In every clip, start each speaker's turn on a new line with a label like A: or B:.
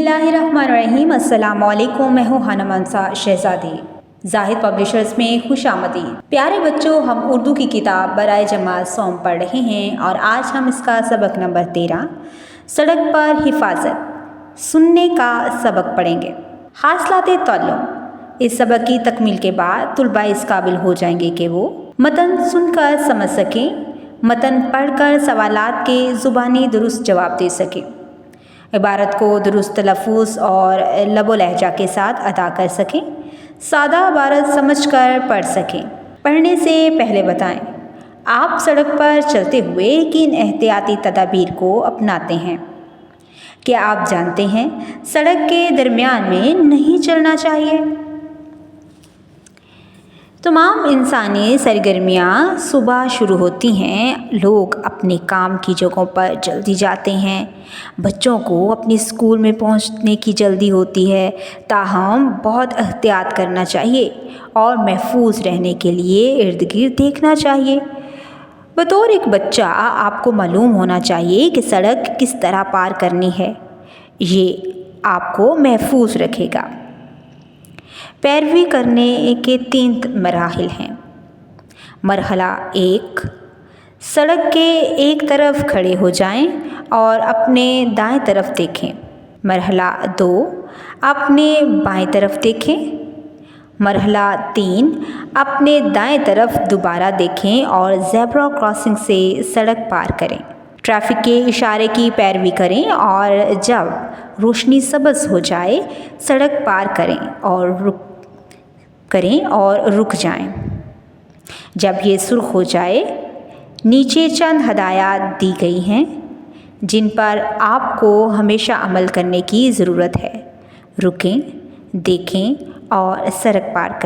A: बिस्मिल्लाहिर्रहमानिर्रहीम। अस्सलाम वालेकुम। मैं हूँ हाना मंसा शहज़ादी। जाहिद पब्लिशर्स में खुश आमदीद। प्यारे बच्चों, हम उर्दू की किताब बराए जमात सौम पढ़ रहे हैं और आज हम इसका सबक नंबर 13 सड़क पर हिफाजत सुनने का सबक पढ़ेंगे। हासलाते तअल्लुम। इस सबक की तकमील के बाद तुलबा इस काबिल हो जाएंगे कि वो मतन सुनकर समझ सकें, मतन पढ़कर सवालात के ज़ुबानी दुरुस्त जवाब दे सकें, इबारत को दुरुस्त लफ्ज़ और लबो लहजा के साथ अदा कर सकें, सादा इबारत समझकर पढ़ सकें। पढ़ने से पहले बताएं, आप सड़क पर चलते हुए किन एहतियाती तदाबीर को अपनाते हैं? क्या आप जानते हैं सड़क के दरमियान में नहीं चलना चाहिए? तमाम इंसानी सरगर्मियाँ सुबह शुरू होती हैं। लोग अपने काम की जगहों पर जल्दी जाते हैं। बच्चों को अपने स्कूल में पहुंचने की जल्दी होती है। ताहम बहुत एहतियात करना चाहिए और महफूज रहने के लिए इर्द गिर्द देखना चाहिए। बतौर एक बच्चा आपको मालूम होना चाहिए कि सड़क किस तरह पार करनी है। ये आपको महफूज रखेगा। पैरवी करने के 3 मराहिल हैं। मरहला 1, सड़क के एक तरफ खड़े हो जाएं और अपने दाएं तरफ देखें। मरहला 2, अपने बाएं तरफ देखें। मरहला 3, अपने दाएं तरफ दोबारा देखें और ज़ेब्रा क्रॉसिंग से सड़क पार करें। ट्रैफिक के इशारे की पैरवी करें और जब रोशनी सब्ज़ हो जाए सड़क पार करें और रुक जाएं। जब ये सुर्ख हो जाए, नीचे चंद हदायत दी गई हैं जिन पर आपको हमेशा अमल करने की ज़रूरत है। रुकें, देखें और सड़क पार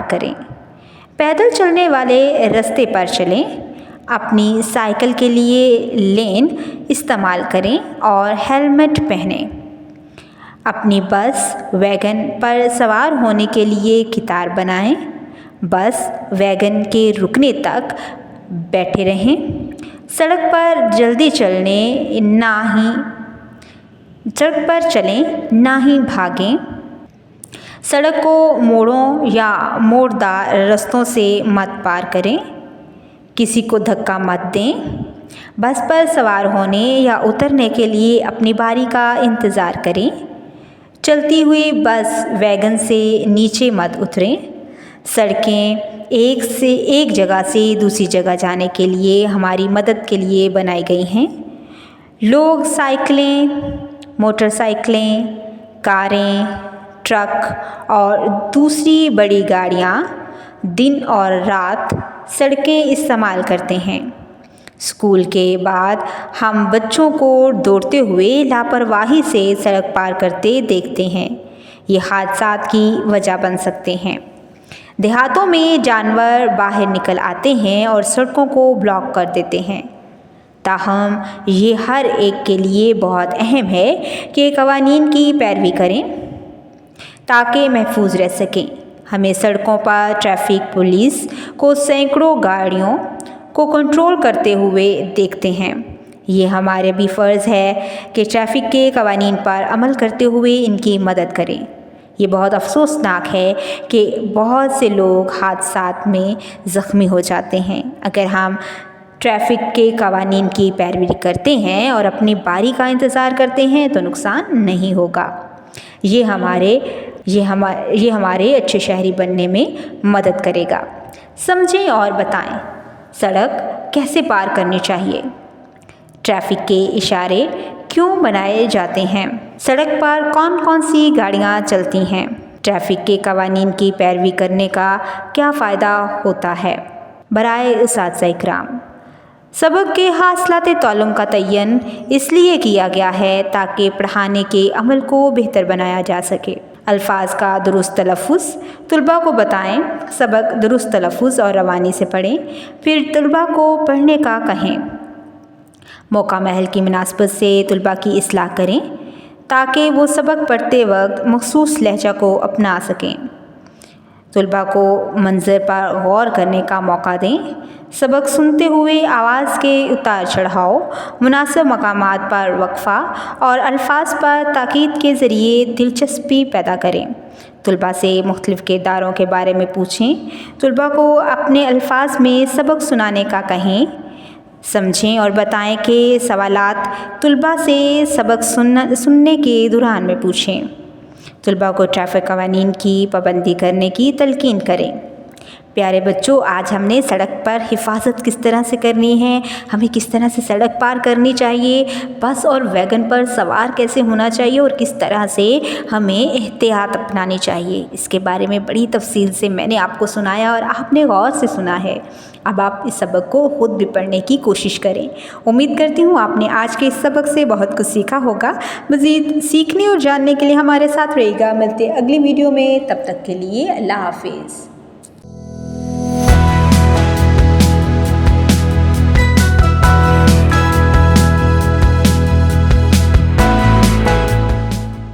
A: करें। पैदल चलने वाले रास्ते पर चलें। अपनी साइकिल के लिए लेन इस्तेमाल करें और हेलमेट पहनें। अपनी बस वैगन पर सवार होने के लिए कितार बनाएं। बस वैगन के रुकने तक बैठे रहें। सड़क पर चलें, ना ही भागें। सड़क को मोड़ों या मोड़दार रास्तों से मत पार करें। किसी को धक्का मत दें। बस पर सवार होने या उतरने के लिए अपनी बारी का इंतज़ार करें। चलती हुई बस वैगन से नीचे मत उतरें। सड़कें एक जगह से दूसरी जगह जाने के लिए हमारी मदद के लिए बनाई गई हैं। लोग साइकिलें, मोटरसाइकिलें, कारें, ट्रक और दूसरी बड़ी गाड़ियाँ दिन और रात सड़कें इस्तेमाल करते हैं। स्कूल के बाद हम बच्चों को दौड़ते हुए लापरवाही से सड़क पार करते देखते हैं। ये हादसात की वजह बन सकते हैं। देहातों में जानवर बाहर निकल आते हैं और सड़कों को ब्लॉक कर देते हैं। ताहम ये हर एक के लिए बहुत अहम है कि कवानीन की पैरवी करें ताकि महफूज रह सकें। हमें सड़कों पर ट्रैफिक पुलिस को सैकड़ों गाड़ियों को कंट्रोल करते हुए देखते हैं। ये हमारे भी फ़र्ज़ है कि ट्रैफिक के कवानीन पर अमल करते हुए इनकी मदद करें। ये बहुत अफसोसनाक है कि बहुत से लोग हादसात में ज़ख्मी हो जाते हैं। अगर हम ट्रैफिक के कवानीन की पैरवी करते हैं और अपनी बारी का इंतज़ार करते हैं तो नुकसान नहीं होगा। ये हमारे अच्छे शहरी बनने में मदद करेगा। समझें और बताएं, सड़क कैसे पार करनी चाहिए? ट्रैफिक के इशारे क्यों बनाए जाते हैं? सड़क पर कौन कौन सी गाड़ियाँ चलती हैं? ट्रैफिक के कवानीन की पैरवी करने का क्या फ़ायदा होता है? बराए उस्ताद इकराम, सबक के हासलाते तअल्लुम का तयन इसलिए किया गया है ताकि पढ़ाने के अमल को बेहतर बनाया जा सके। अल्फाज का दुरुस्त तलफ़्फ़ुज़ तुलबा को बताएं। सबक दुरुस्त तलफ़्फ़ुज़ और रवानी से पढ़ें, फिर तुलबा को पढ़ने का कहें। मौका महल की मुनासबत से तुलबा की इस्लाह करें ताकि वो सबक पढ़ते वक्त मखसूस लहजा को अपना सकें। तुलबा को मंज़र पर गौर करने का मौका दें। सबक सुनते हुए आवाज़ के उतार चढ़ाव, मुनासिब मकामात पर वक्फ़ा और अल्फाज पर ताकीद के ज़रिए दिलचस्पी पैदा करें। तलबा से मुख्तलिफ़ किरदारों के बारे में पूछें। तलबा को अपने अल्फाज में सबक सुनाने का कहें। समझें और बताएं कि सवालात तलबा से सबक सुनने के दौरान में पूछें। तलबा को ट्रैफ़िक क़वानीन की पाबंदी करने की तलकीन करें। प्यारे बच्चों, आज हमने सड़क पर हिफाजत किस तरह से करनी है, हमें किस तरह से सड़क पार करनी चाहिए, बस और वैगन पर सवार कैसे होना चाहिए और किस तरह से हमें एहतियात अपनानी चाहिए, इसके बारे में बड़ी तफसील से मैंने आपको सुनाया और आपने गौर से सुना है। अब आप इस सबक को खुद भी पढ़ने की कोशिश करें। उम्मीद करती हूँ आपने आज के इस सबक से बहुत कुछ सीखा होगा। मज़ीद सीखने और जानने के लिए हमारे साथ रहिएगा। मिलते अगली वीडियो में, तब तक के लिए अल्लाह हाफिज़।